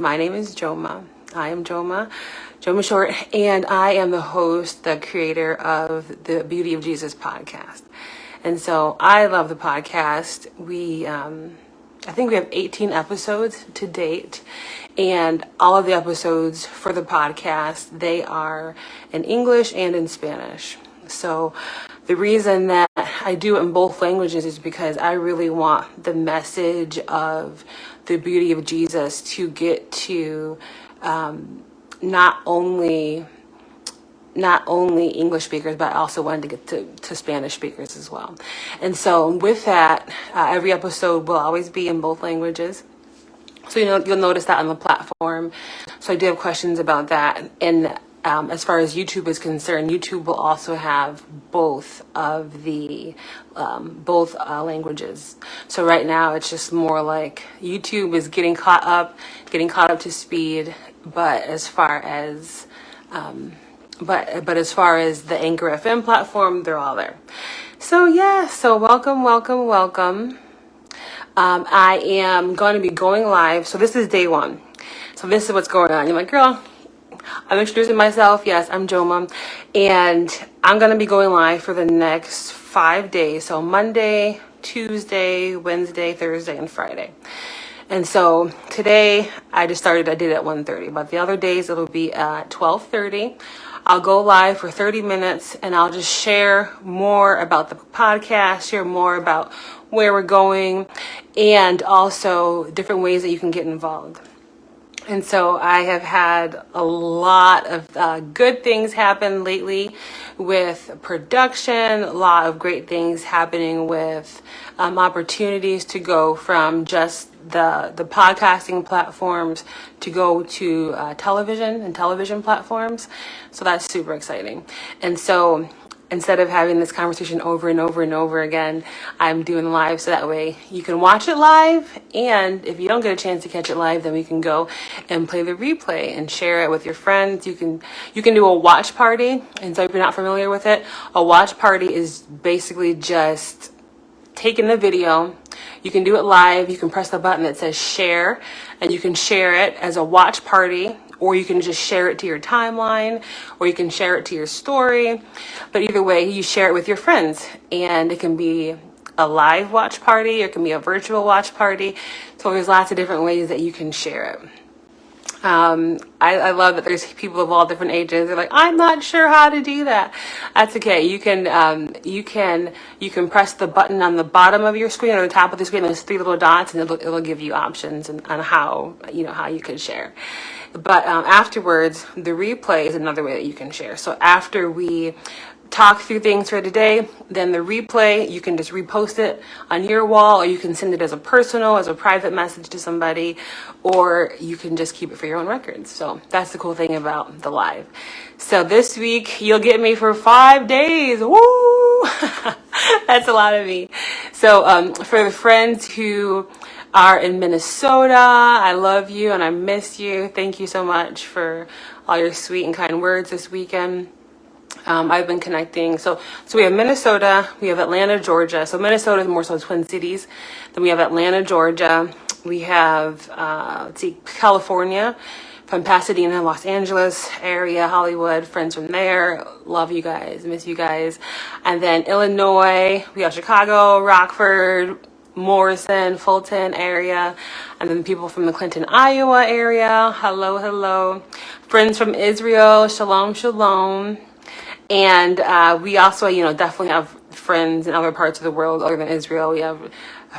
My name is Joma. I am Joma Short, and I am the host, the creator of the Beauty of Jesus podcast. And so I love the podcast. I think we have 18 episodes to date, and all of the episodes for the podcast, they are in English and in Spanish. So the reason that I do it in both languages is because I really want the message of the beauty of Jesus to get to not only English speakers, but I also wanted to get to Spanish speakers as well. And so with that, every episode will always be in both languages. So you'll notice that on the platform. So I do have questions about that. And as far as YouTube is concerned, YouTube will also have both of the languages. So right now it's just more like YouTube is getting caught up to speed. But as far as but as far as the Anchor FM platform, they're all there. So yeah, so welcome. I am going to be going live. So this is day one. So this is what's going on. You're like, girl, I'm introducing myself. Yes, I'm Joma. And I'm going to be going live for the next 5 days. So Monday, Tuesday, Wednesday, Thursday, and Friday. And so today I did it at 1:30, but the other days it'll be at 12:30. I'll go live for 30 minutes and I'll just share more about the podcast, share more about where we're going, and also different ways that you can get involved. And so I have had a lot of good things happen lately with production, a lot of great things happening with opportunities to go from just the podcasting platforms to go to television platforms. So that's super exciting. And so instead of having this conversation over and over and over again, I'm doing live so that way you can watch it live. And if you don't get a chance to catch it live, then we can go and play the replay and share it with your friends. You can do a watch party. And so if you're not familiar with it, a watch party is basically just taking the video. You can do it live. You can press the button that says share, and you can share it as a watch party, or you can just share it to your timeline, or you can share it to your story. But either way, you share it with your friends, and it can be a live watch party, or it can be a virtual watch party. So there's lots of different ways that you can share it. I love that there's people of all different ages. They're like, I'm not sure how to do that. That's okay. You can press the button on the bottom of your screen or the top of the screen. There's 3 little dots, and it'll give you options on how you can share. But afterwards, the replay is another way that you can share. So after we talk through things for today, then the replay, you can just repost it on your wall, or you can send it as a private message to somebody, or you can just keep it for your own records. So that's the cool thing about the live. So this week, you'll get me for 5 days. Woo! That's a lot of me. So for the friends who are in Minnesota, I love you and I miss you. Thank you so much for all your sweet and kind words this weekend. I've been connecting. So we have Minnesota, we have Atlanta, Georgia. So Minnesota is more so Twin Cities. Then we have Atlanta, Georgia. We have, California, from Pasadena, Los Angeles area, Hollywood, friends from there. Love you guys, miss you guys. And then Illinois, we have Chicago, Rockford, Morrison, Fulton area, and then people from the Clinton, Iowa area. Hello. Friends from Israel, shalom. And we also, definitely have friends in other parts of the world other than Israel. We have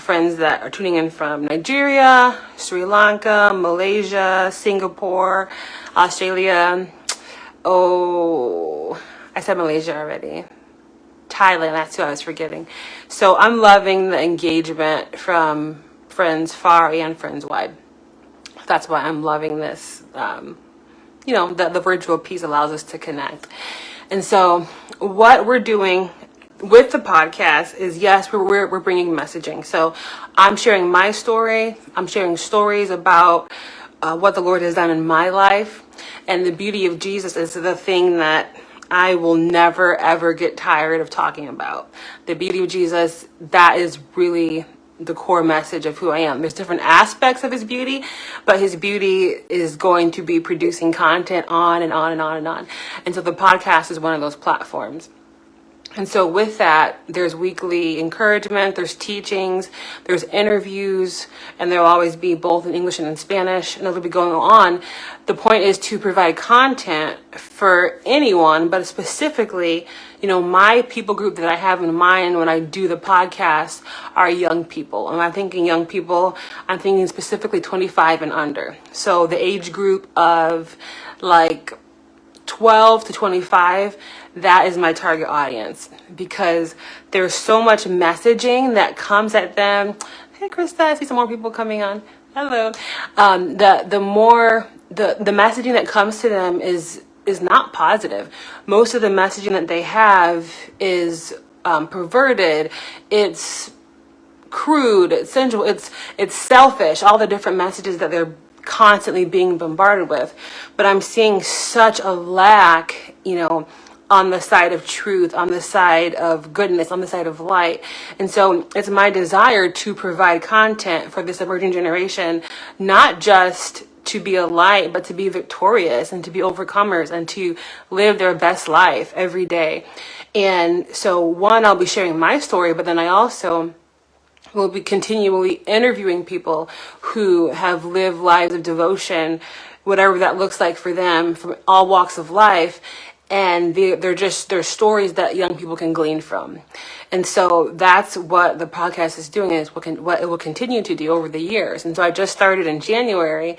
friends that are tuning in from Nigeria, Sri Lanka, Malaysia, Singapore, Australia. Oh, I said Malaysia already. Thailand, that's who I was forgetting. So I'm loving the engagement from friends far and friends wide. That's why I'm loving this. The virtual piece allows us to connect. And so what we're doing with the podcast is, yes, we're bringing messaging. So I'm sharing my story. I'm sharing stories about what the Lord has done in my life. And the beauty of Jesus is the thing that I will never, ever get tired of talking about. The beauty of Jesus, that is really the core message of who I am. There's different aspects of his beauty, but his beauty is going to be producing content on and on and on and on. And so the podcast is one of those platforms. And so with that, there's weekly encouragement, there's teachings, there's interviews, and there'll always be both in English and in Spanish, and it'll be going on. The point is to provide content for anyone, but specifically, my people group that I have in mind when I do the podcast are young people. And I'm thinking young people, I'm thinking specifically 25 and under. So the age group of 12 to 25, that is my target audience, because there's so much messaging that comes at them. Hey, Krista, I see some more people coming on. Hello. The messaging that comes to them is not positive. Most of the messaging that they have is perverted. It's crude. It's sensual. It's selfish. All the different messages that they're constantly being bombarded with. But I'm seeing such a lack, on the side of truth, on the side of goodness, on the side of light. And so it's my desire to provide content for this emerging generation, not just to be a light, but to be victorious and to be overcomers and to live their best life every day. And so one, I'll be sharing my story, but then I also will be continually interviewing people who have lived lives of devotion, whatever that looks like for them, from all walks of life. And they're stories that young people can glean from. And so that's what the podcast is doing, is what it will continue to do over the years. And so I just started in January,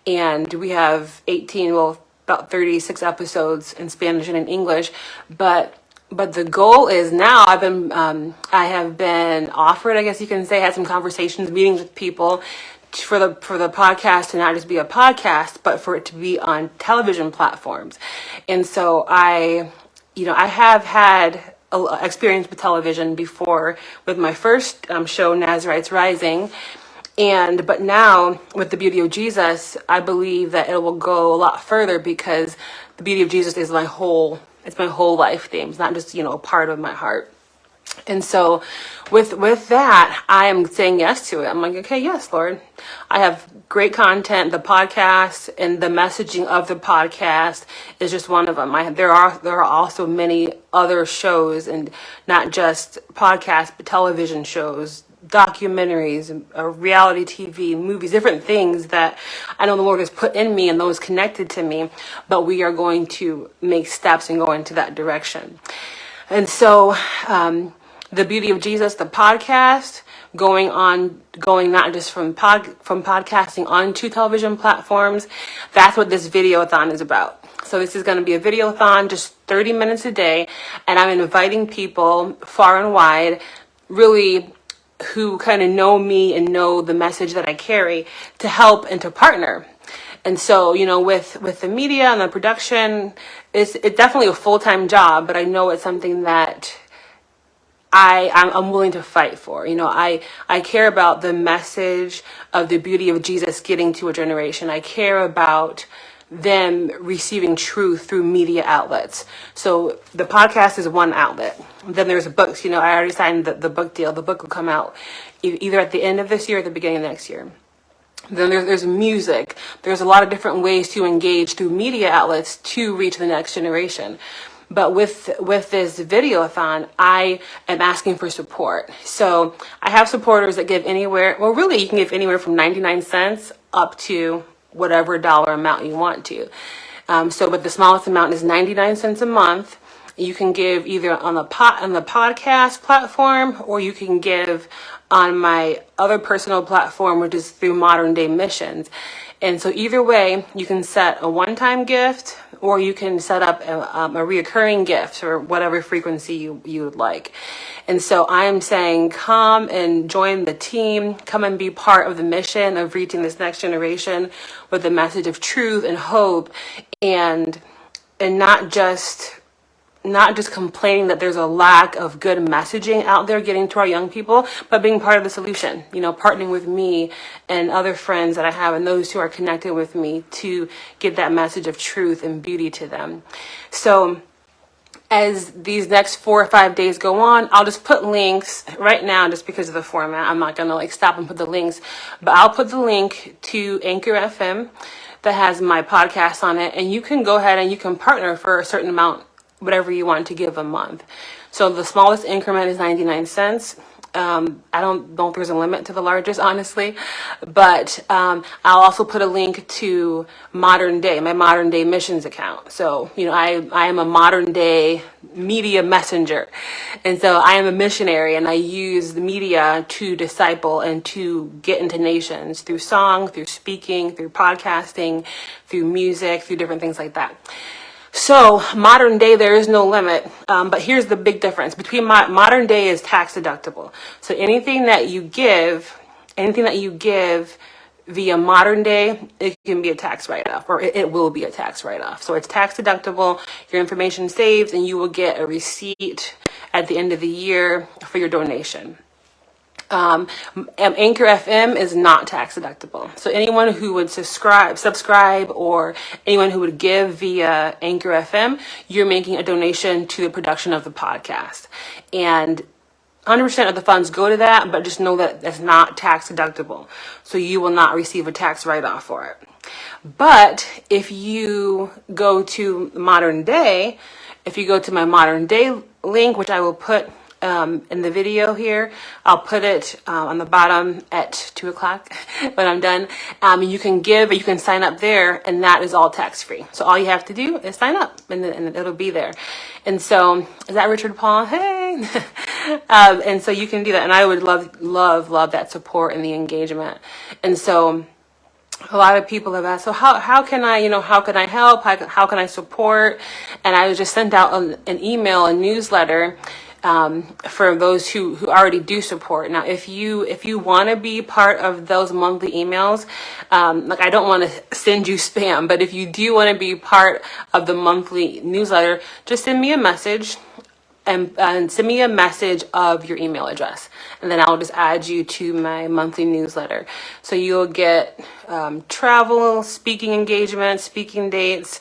and we have about 36 episodes in Spanish and in English. But the goal is now I have been offered, I guess you can say, had some conversations, meetings with people for the podcast to not just be a podcast, but for it to be on television platforms. And so I have had experience with television before with my first show, Nazarites Rising. But now with the Beauty of Jesus, I believe that it will go a lot further, because the Beauty of Jesus is my whole life theme. It's not just, a part of my heart. And so with that, I am saying yes to it. I'm like, okay, yes, Lord. I have great content. The podcast and the messaging of the podcast is just one of them. There are also many other shows, and not just podcasts, but television shows, documentaries, reality TV, movies, different things that I know the Lord has put in me and those connected to me, but we are going to make steps and go into that direction. And so, the Beauty of Jesus, the podcast, going not just from podcasting onto television platforms. That's what this Vid-A-Thon is about. So this is going to be a Vid-A-Thon, just 30 minutes a day. And I'm inviting people far and wide, really, who kind of know me and know the message that I carry, to help and to partner. And so, with the media and the production, it's definitely a full-time job, but I know it's something that I'm willing to fight for. I care about the message of the beauty of Jesus getting to a generation. I care about them receiving truth through media outlets. So the podcast is one outlet. Then there's books. I already signed the book deal. The book will come out either at the end of this year or at the beginning of next year. Then there's music. There's a lot of different ways to engage through media outlets to reach the next generation. But with this Vid-A-Thon, I am asking for support. So I have supporters that give anywhere, well, really, you can give anywhere from 99 cents up to whatever dollar amount you want to. But the smallest amount is 99 cents a month. You can give either on the podcast platform, or you can give on my other personal platform, which is through Modern Day Missions. And so either way, you can set a one-time gift, or you can set up a reoccurring gift, or whatever frequency you would like. And so I'm saying, come and join the team. Come and be part of the mission of reaching this next generation with the message of truth and hope, and not just complaining that there's a lack of good messaging out there getting to our young people, but being part of the solution, partnering with me and other friends that I have and those who are connected with me to get that message of truth and beauty to them. So as these next 4 or 5 days go on, I'll just put links right now just because of the format. I'm not going to like stop and put the links, but I'll put the link to Anchor FM that has my podcast on it. And you can go ahead and you can partner for a certain amount, whatever you want to give a month. So the smallest increment is 99 cents. I don't know if there's a limit to the largest, honestly, but I'll also put a link to Modern Day, my Modern Day missions account. So, I am a modern day media messenger. And so I am a missionary, and I use the media to disciple and to get into nations through song, through speaking, through podcasting, through music, through different things like that. So modern day, there is no limit. But here's the big difference between modern day is tax deductible. So anything that you give via modern day, it can be a tax write-off, or it will be a tax write-off. So it's tax deductible, your information saves, and you will get a receipt at the end of the year for your donation. Anchor FM is not tax deductible. So anyone who would subscribe, or anyone who would give via Anchor FM, you're making a donation to the production of the podcast. And 100% of the funds go to that, but just know that that's not tax deductible. So you will not receive a tax write-off for it. But if you go to Modern Day, if you go to my Modern Day link, which I will put in the video here, I'll put it on the bottom at 2:00 when I'm done. You can give, you can sign up there, and that is all tax free. So all you have to do is sign up, and it'll be there. And so, is that Richard Paul? Hey, and so you can do that, and I would love that support and the engagement. And so, a lot of people have asked, so how can I help? How can I support? And I just sent out an email, a newsletter, for those who already do support. Now, if you want to be part of those monthly emails, I don't want to send you spam, but if you do want to be part of the monthly newsletter, just send me a message and send me a message of your email address, and then I'll just add you to my monthly newsletter. So you'll get travel, speaking engagements, speaking dates,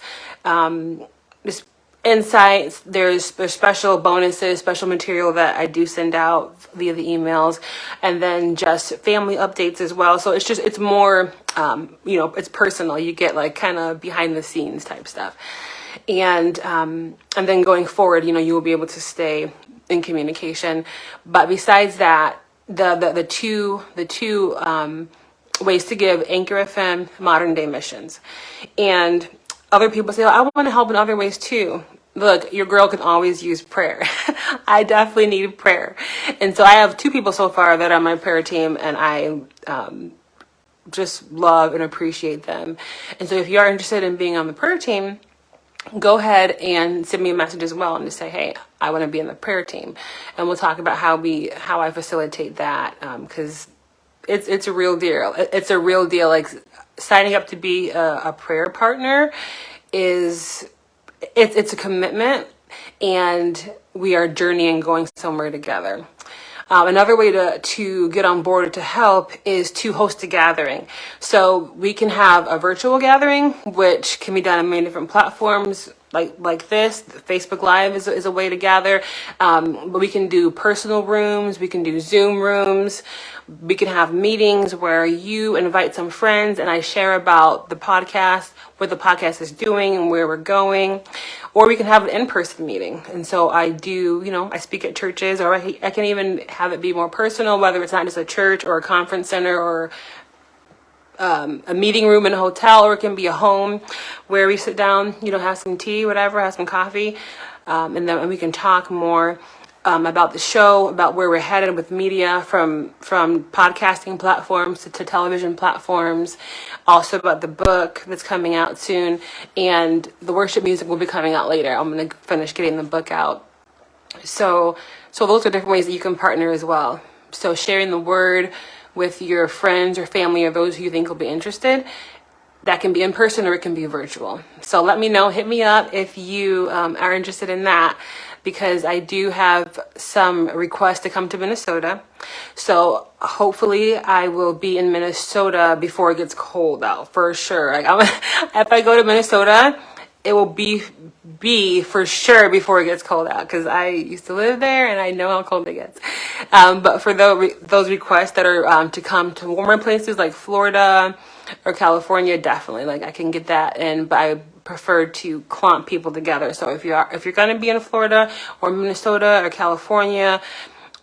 just insights. There's special bonuses, special material that I do send out via the emails, and then just family updates as well. So it's more, it's personal. You get like kind of behind the scenes type stuff. And then going forward, you will be able to stay in communication. But besides that, the two ways to give: Anchor FM, Modern Day Missions. And other people say, I want to help in other ways too. Look, your girl can always use prayer. I definitely need prayer. And so I have 2 people so far that are on my prayer team, and I just love and appreciate them. And so if you are interested in being on the prayer team, go ahead and send me a message as well, and just say, hey, I want to be in the prayer team. And we'll talk about how I facilitate that, because it's a real deal. It's a real deal. Like, signing up to be a prayer partner it's a commitment, and we are journeying, going somewhere together. Another way to get on board or to help is to host a gathering. So we can have a virtual gathering, which can be done on many different platforms, like this. Facebook Live is a way to gather. But we can do personal rooms. We can do Zoom rooms. We can have meetings where you invite some friends, and I share about the podcast, what the podcast is doing and where we're going. Or we can have an in-person meeting. And so I do, I speak at churches, or I can even have it be more personal, whether it's not just a church or a conference center or a meeting room in a hotel, or it can be a home where we sit down, have some tea, whatever, have some coffee, and then we can talk more about the show, about where we're headed with media, from podcasting platforms to television platforms, also about the book that's coming out soon, and the worship music will be coming out later. I'm going to finish getting the book out. So those are different ways that you can partner as well. So sharing the word with your friends or family, or those who you think will be interested. That can be in person, or it can be virtual. So let me know, hit me up if you are interested in that, because I do have some requests to come to Minnesota. So hopefully I will be in Minnesota before it gets cold out, for sure. If I go to Minnesota, it will be for sure before it gets cold out, because I used to live there and I know how cold it gets. But for those requests that are to come to warmer places like Florida or California, definitely, like, I can get that in, but I prefer to clump people together. So if you're going to be in Florida or Minnesota or California,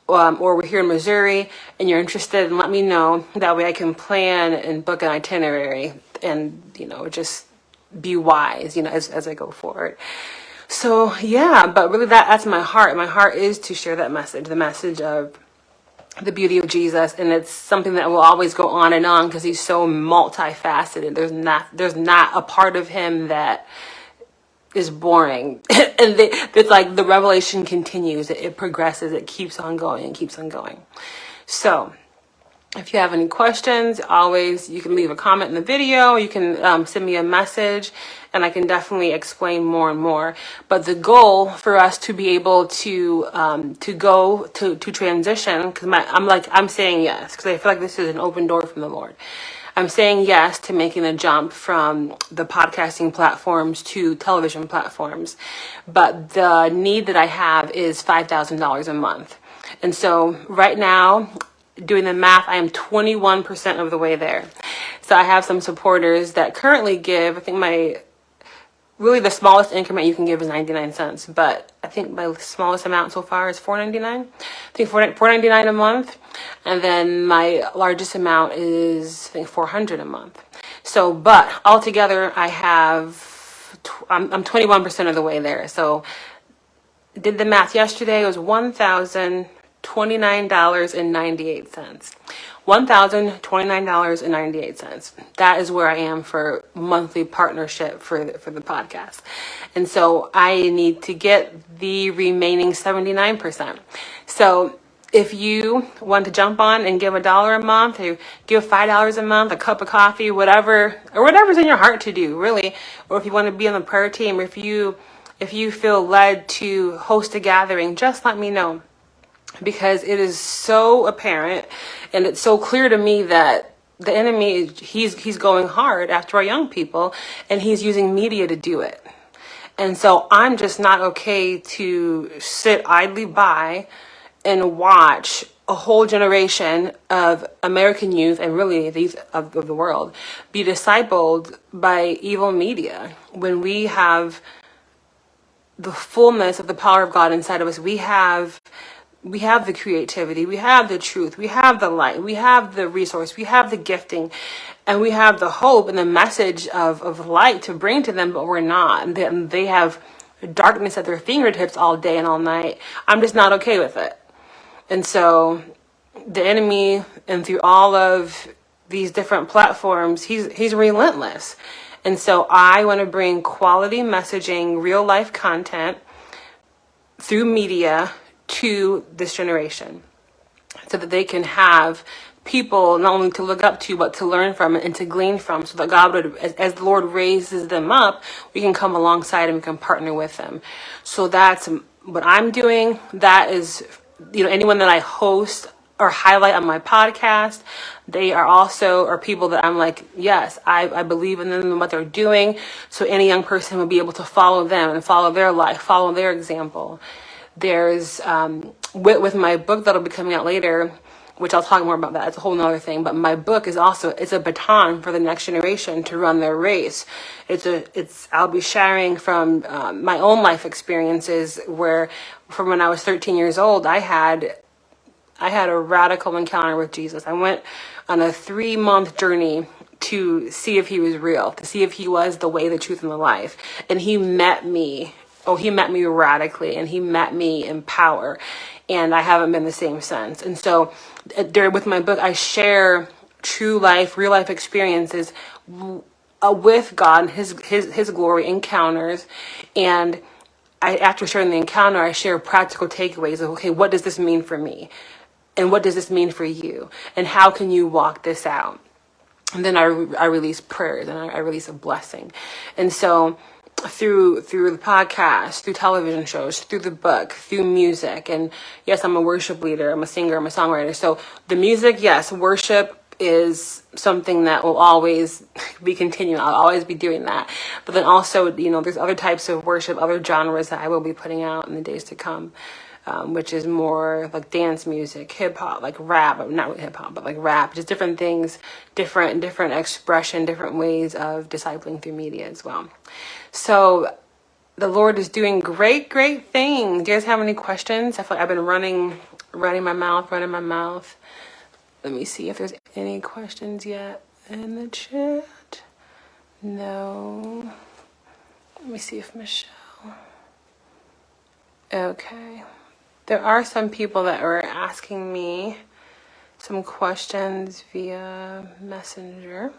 or we're here in Missouri and you're interested, and let me know. That way I can plan and book an itinerary and, just be wise, as I go forward. So yeah, but really that's my heart. My heart is to share that message, the message of the beauty of Jesus. And it's something that will always go on and on, because he's so multifaceted. There's not a part of him that is boring. And it's like the revelation continues, it progresses, it keeps on going and keeps on going. So if you have any questions, always, you can leave a comment in the video, you can send me a message, and I can definitely explain more and more. But the goal for us to be able to go to transition, because I'm saying yes, because I feel like this is an open door from the Lord. I'm saying yes to making the jump from the podcasting platforms to television platforms. But the need that I have is $5,000 a month. And so right now, doing the math, I am 21% of the way there. So I have some supporters that currently give, I think really the smallest increment you can give is 99 cents. But I think my smallest amount so far is $4.99. I think $4.99 a month. And then my largest amount is, I think, $400 a month. So, but altogether I have, I'm 21% of the way there. So did the math yesterday. It was $1,029.98. $1,029.98. That is where I am for monthly partnership for the podcast. And so I need to get the remaining 79%. So if you want to jump on and give $1 a month, or give $5 a month, a cup of coffee, whatever's in your heart to do, really, or if you want to be on the prayer team, or if you feel led to host a gathering, just let me know. Because it is so apparent and it's so clear to me that the enemy, he's going hard after our young people, and he's using media to do it. And so I'm just not okay to sit idly by and watch a whole generation of American youth, and really these of the world, be discipled by evil media, when we have the fullness of the power of God inside of us. We have the creativity, we have the truth, we have the light, we have the resource, we have the gifting, and we have the hope and the message of light to bring to them, but we're not. And they have darkness at their fingertips all day and all night. I'm just not okay with it. And so the enemy, and through all of these different platforms, he's relentless. And so I want to bring quality messaging, real life content through media to this generation, so that they can have people not only to look up to, but to learn from and to glean from, so that God would, as the Lord raises them up, we can come alongside and we can partner with them. So that's what I'm doing. That is, anyone that I host or highlight on my podcast, they are people that I'm like, yes, I believe in them and what they're doing. So any young person will be able to follow them and follow their life, follow their example. There's, with my book that'll be coming out later, which I'll talk more about that. It's a whole nother thing. But my book is also, it's a baton for the next generation to run their race. I'll be sharing from my own life experiences, where from when I was 13 years old, I had a radical encounter with Jesus. I went on a 3-month journey to see if he was real, to see if he was the way, the truth, and the life. And he met me. Oh, he met me radically, and he met me in power, and I haven't been the same since. And so with my book, I share true life, real life experiences with God, his glory encounters. And after sharing the encounter, I share practical takeaways of, okay, what does this mean for me? And what does this mean for you? And how can you walk this out? And then I release prayers, and I release a blessing. And so through the podcast, through television shows, through the book, through music. And yes, I'm a worship leader, I'm a singer, I'm a songwriter. So the music, yes, worship, is something that will always be continuing. I'll always be doing that. But then also, there's other types of worship, other genres that I will be putting out in the days to come, which is more like dance music, hip hop, like rap, not really hip hop, but like rap, just different things, different expression, different ways of discipling through media as well. So the Lord is doing great things. Do you guys have any questions? I feel like I've been running my mouth. Let me see if there's any questions yet in the chat. No. Let me see if Michelle. Okay. There are some people that are asking me some questions via Messenger.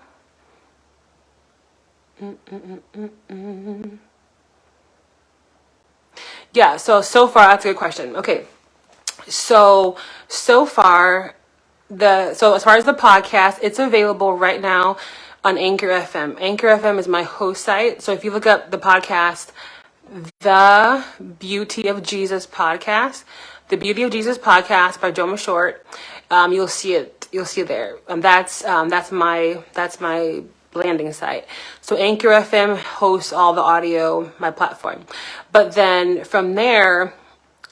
Yeah, so far, that's a good question. Okay. So far, as far as the podcast, it's available right now on Anchor FM. Anchor FM is my host site. So if you look up the podcast, The Beauty of Jesus Podcast, The Beauty of Jesus Podcast by Joma Short, you'll see it there. That's my landing site. So Anchor FM hosts all the audio, my platform. But then from there,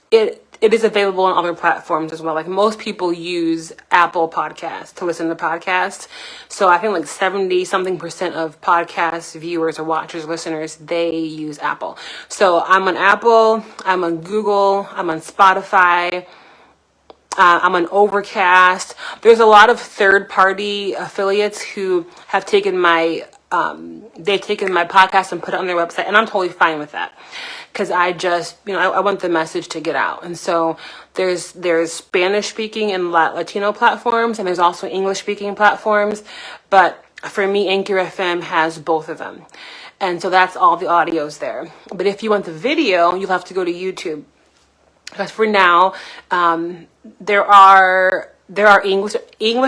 it is available on other platforms as well. Like most people use Apple Podcasts to listen to podcasts. So I think like 70-something% of podcast viewers or watchers, listeners, they use Apple. So I'm on Apple, I'm on Google, I'm on Spotify, I'm on Overcast. There's a lot of third-party affiliates who have taken my podcast and put it on their website, and I'm totally fine with that. Because I just, I want the message to get out. And so there's Spanish speaking and Latino platforms, and there's also English speaking platforms. But for me, Anchor FM has both of them. And so that's all the audios there. But if you want the video, you'll have to go to YouTube. Because for now, there are English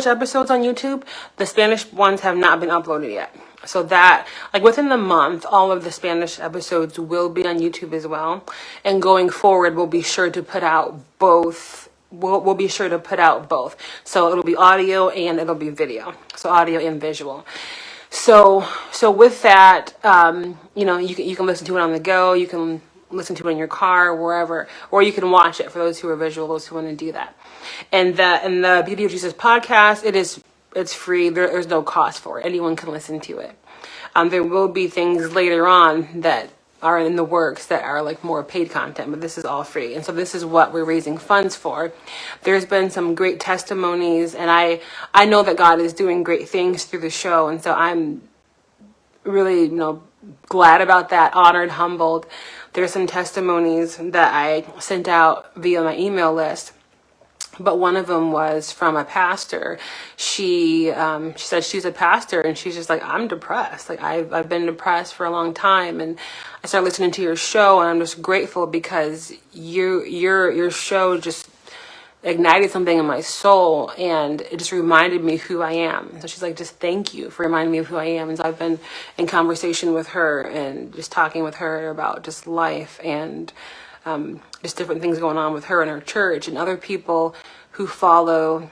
episodes on YouTube. The Spanish ones have not been uploaded yet. So that, like within the month, all of the Spanish episodes will be on YouTube as well. And going forward, we'll be sure to put out both. We'll be sure to put out both. So it'll be audio and it'll be video. So audio and visual. So with that, you can listen to it on the go. You can listen to it in your car, wherever, or you can watch it for those who are visual, those who want to do that. And the Beauty of Jesus podcast, it's free. There's no cost for it. Anyone can listen to it. There will be things later on that are in the works that are like more paid content, but this is all free. And so this is what we're raising funds for. There's been some great testimonies, and I know that God is doing great things through the show. And so I'm really, glad about that, honored, humbled. There's some testimonies that I sent out via my email list. But one of them was from a pastor. She said she's a pastor, and she's just like, I'm depressed. Like I've been depressed for a long time, and I started listening to your show, and I'm just grateful because your show just ignited something in my soul, and it just reminded me who I am. So she's like, just thank you for reminding me of who I am. And so I've been in conversation with her and just talking with her about just life and just different things going on with her and her church and other people who follow.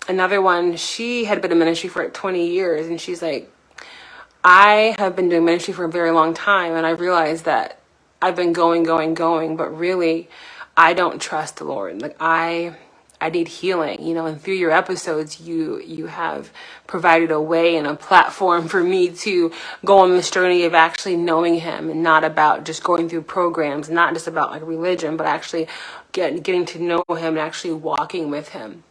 Another one, she had been in ministry for like 20 years, and she's like, I have been doing ministry for a very long time, and I realized that I've been going, but really I don't trust the Lord. Like I need healing, and through your episodes, you have provided a way and a platform for me to go on this journey of actually knowing him, and not about just going through programs, not just about like religion, but actually getting to know him and actually walking with him.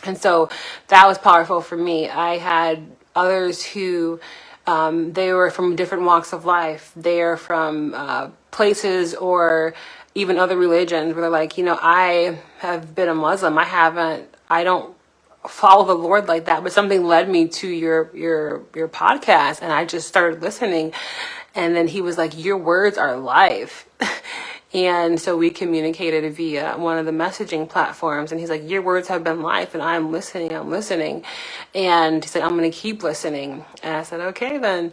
And so that was powerful for me. I had others who, they were from different walks of life. They're from places or even other religions where they're like, I have been a Muslim. I don't follow the Lord like that, but something led me to your podcast, and I just started listening. And then he was like, your words are life. And so we communicated via one of the messaging platforms, and he's like, your words have been life, and I'm listening. And he said, I'm going to keep listening. And I said, okay, then.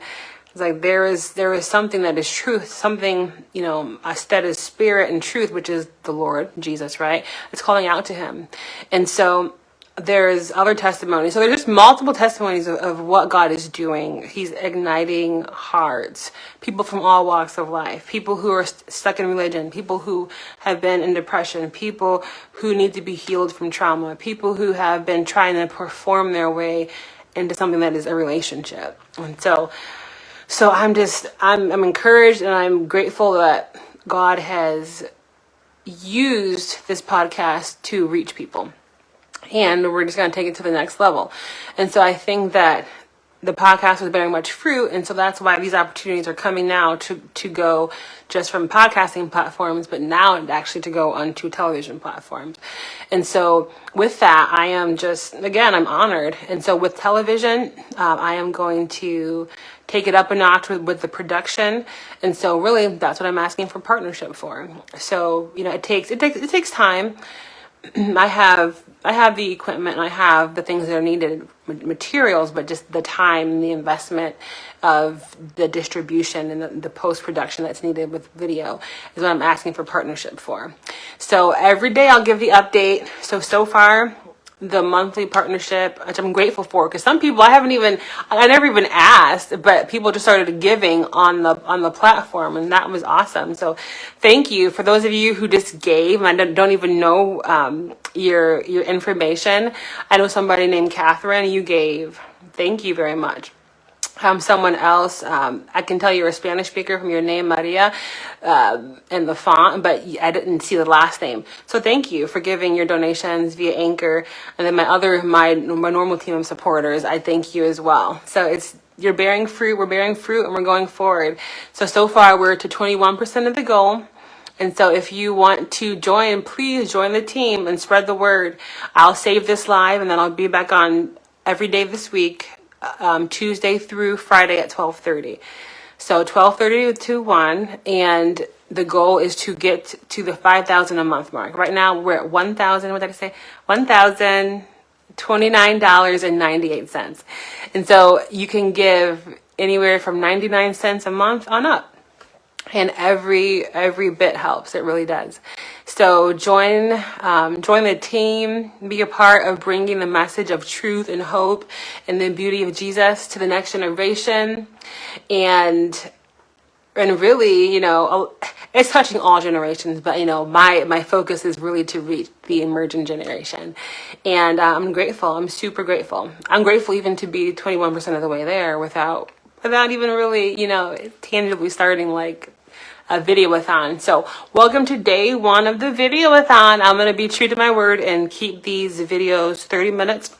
It's like there is something that is truth, something, that is spirit and truth, which is the Lord, Jesus, right? It's calling out to him. And so there's other testimonies. So there's just multiple testimonies of what God is doing. He's igniting hearts, people from all walks of life, people who are stuck in religion, people who have been in depression, people who need to be healed from trauma, people who have been trying to perform their way into something that is a relationship. And so I'm encouraged, and I'm grateful that God has used this podcast to reach people. And we're just going to take it to the next level. And so I think that the podcast was bearing much fruit. And so that's why these opportunities are coming now to go just from podcasting platforms, but now actually to go onto television platforms. And so with that, I am just, again, I'm honored. And so with television, I am going to take it up a notch with the production. And so really that's what I'm asking for partnership for. So, it takes time. I have the equipment and I have the things that are needed, materials, but just the time and the investment of the distribution and the post-production that's needed with video is what I'm asking for partnership for. So every day I'll give the update. So far, the monthly partnership, which I'm grateful for, because some people I never even asked, but people just started giving on the platform, and that was awesome. So thank you for those of you who just gave and I don't even know your information. I know somebody named Catherine, you gave. Thank you very much. Someone else, I can tell you're a Spanish speaker from your name, Maria, and the font, but I didn't see the last name. So thank you for giving your donations via Anchor. And then my normal team of supporters, I thank you as well. So you're bearing fruit, we're bearing fruit, and we're going forward. So far we're to 21% of the goal. And so if you want to join, please join the team and spread the word. I'll save this live and then I'll be back on every day this week. Tuesday through Friday at 12:30. So 12:30 to 1, and the goal is to get to the 5,000 a month mark. Right now we're at $1,029.98. And so you can give anywhere from 99 cents a month on up. And every bit helps. It really does. So join the team, be a part of bringing the message of truth and hope and the beauty of Jesus to the next generation. And really, it's touching all generations, but my focus is really to reach the emerging generation. And I'm grateful. I'm super grateful. I'm grateful even to be 21% of the way there without even really, tangibly starting like a Vid-A-Thon. So welcome to day 1 of the Vid-A-Thon. I'm going to be true to my word and keep these videos 30 minutes.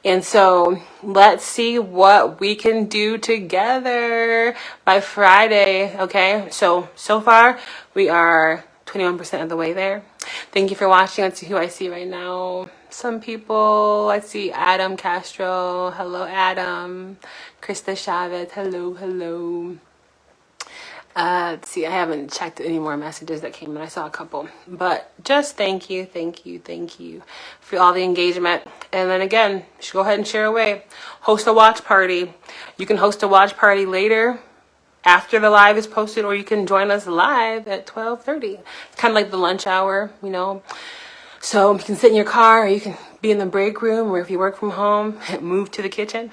And so let's see what we can do together by Friday. Okay. So far we are 21% of the way there. Thank you for watching. Let's see who I see right now. Some people, let's see, Adam Castro. Hello, Adam. Krista Chavez. Hello. Let's see, I haven't checked any more messages that came in. I saw a couple, but just thank you for all the engagement. And then again, go ahead and share away. Host a watch party. You can host a watch party later after the live is posted, or you can join us live at 12:30. It's kind of like the lunch hour, So you can sit in your car, or you can be in the break room, or if you work from home, move to the kitchen.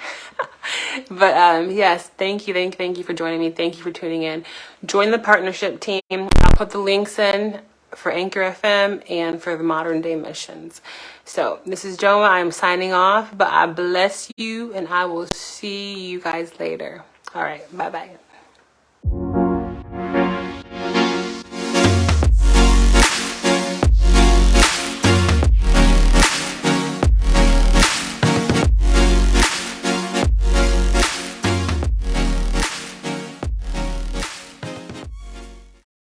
But yes, thank you for joining me. Thank you for tuning in. Join the partnership team. I'll put the links in for Anchor FM and for the Modern Day Missions. So this is Joma. I'm signing off, but I bless you, and I will see you guys later. All right, bye-bye.